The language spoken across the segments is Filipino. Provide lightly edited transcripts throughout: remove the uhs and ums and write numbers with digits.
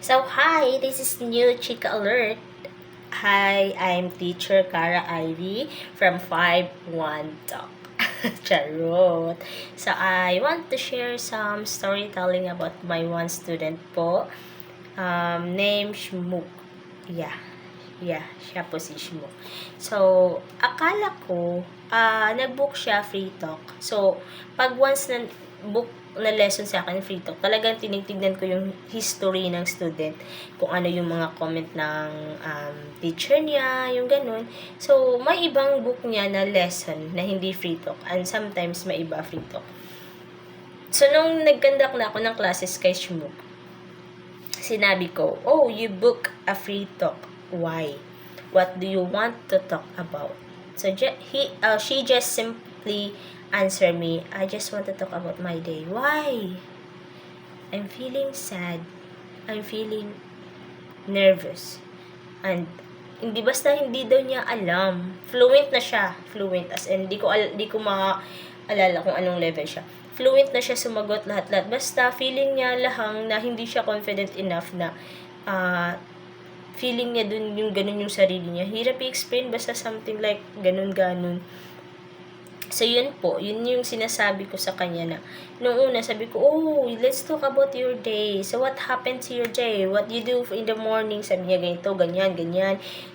So, hi, this is New Chika Alert. Hi, I'm teacher Cara Ivy from 5-1 Talk. Charot. So, I want to share some storytelling about my one student po. Named Shmook. Yeah, siya po si Shmook. So, akala ko, nag-book siya free talk. So, pag once na book na lesson sa akin, free talk, talagang tinitignan ko yung history ng student, kung ano yung mga comment ng teacher niya, yung ganun. So, may ibang book niya na lesson na hindi free talk, and sometimes may iba free talk. So, nung nag-conduct na ako ng classes kay Shmook, sinabi ko, oh, you book a free talk. Why? What do you want to talk about? So, she just simply answered me, I just want to talk about my day. Why? I'm feeling sad. I'm feeling nervous. And hindi daw niya alam. Fluent na siya. Fluent as in, di ko maalala kung anong level siya. Fluent na siya sumagot lahat-lahat. Basta feeling niya lahang na hindi siya confident enough na feeling niya dun yung ganun yung sarili niya. Hirap i-explain, basta something like ganun-ganun. So, yun po. Yun yung sinasabi ko sa kanya na, nung una, sabi ko, oh, let's talk about your day. So, what happened to your day? What you do in the morning? Sabi niya, ganito, ganyan.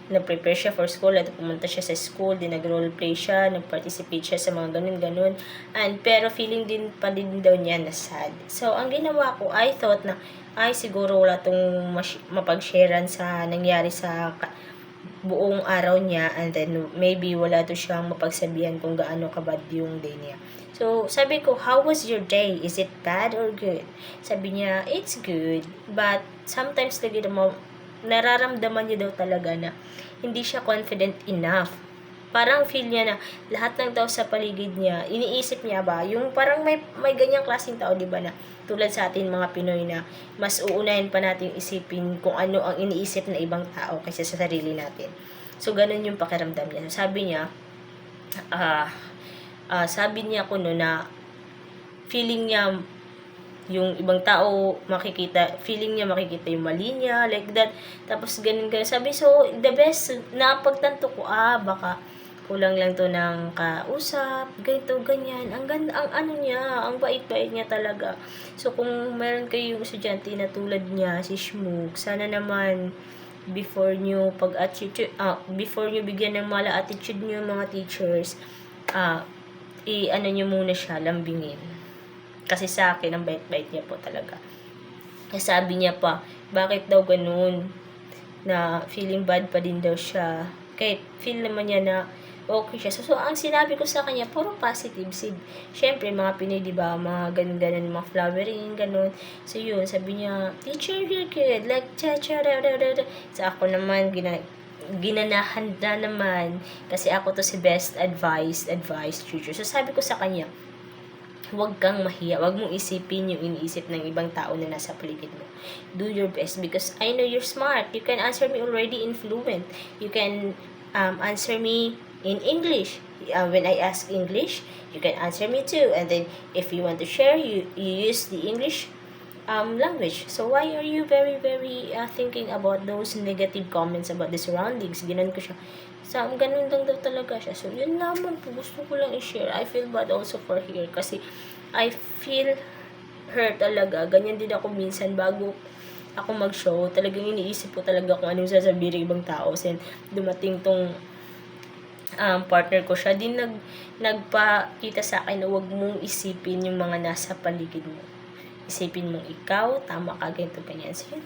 Nag-prepare siya for school, at pumunta siya sa school, din nag-roleplay siya, nag-participate siya sa mga ganun. Pero feeling din pa din daw niya na sad. So, ang ginawa ko, I thought na, ay, siguro wala tong mapag-sharean sa nangyari sa buong araw niya, and then maybe wala to siyang mapagsabihan kung gaano kabad yung day niya. So, sabi ko, how was your day? Is it bad or good? Sabi niya, it's good, but sometimes nararamdaman niya daw talaga na hindi siya confident enough. Parang feel niya na lahat ng tao sa paligid niya, iniisip niya ba, yung parang may ganyang klaseng tao, di ba, na tulad sa atin mga Pinoy na mas uunahin pa natin isipin kung ano ang iniisip ng ibang tao kaysa sa sarili natin. So, ganun yung pakiramdam niya. Sabi niya kuno na feeling niya yung ibang tao feeling niya makikita yung mali niya, like that. Tapos ganun. Sabi, so, the best, napagtanto ko, baka kulang lang to ng kausap, ganito, ganyan. Ang ano niya, ang bait-bait niya talaga. So, kung meron kayong estudyante na tulad niya, si Shmook, sana naman, before nyo bigyan ng mala attitude nyo mga teachers, ano nyo muna siya, lambingin. Kasi sa akin, ang bait-bait niya po talaga. Sabi niya pa, bakit daw ganun? Na feeling bad pa din daw siya. Kahit feel naman niya na okay siya. So, ang sinabi ko sa kanya, puro positive. Siyempre, mga Pinoy, diba, mga ganun-ganun, mga flowering, ganun. So, yun, sabi niya, teacher, you're good. Like, cha-cha, So, ako naman, ginanahan na naman. Kasi ako to si best advice teacher. So, sabi ko sa kanya, huwag kang mahiya. Huwag mong isipin yung iniisip ng ibang tao na nasa paligid mo. Do your best because I know you're smart. You can answer me already in fluent. You can answer me in English. When I ask English, you can answer me too. And then, if you want to share, you use the English language. So, why are you very, very thinking about those negative comments about the surroundings? Ginan ko siya. So, ganun lang daw talaga siya. So, yun naman po. Gusto ko lang i-share. I feel bad also for her kasi I feel hurt talaga. Ganyan din ako minsan bago ako mag-show. Talagang iniisip ko talaga kung anong sasabihin ng ibang tao. And dumating tong partner ko, siya din nagpakita sa akin na huwag mong isipin yung mga nasa paligid mo. Isipin mong ikaw, tama ka, ganito, ganyan. So, yun.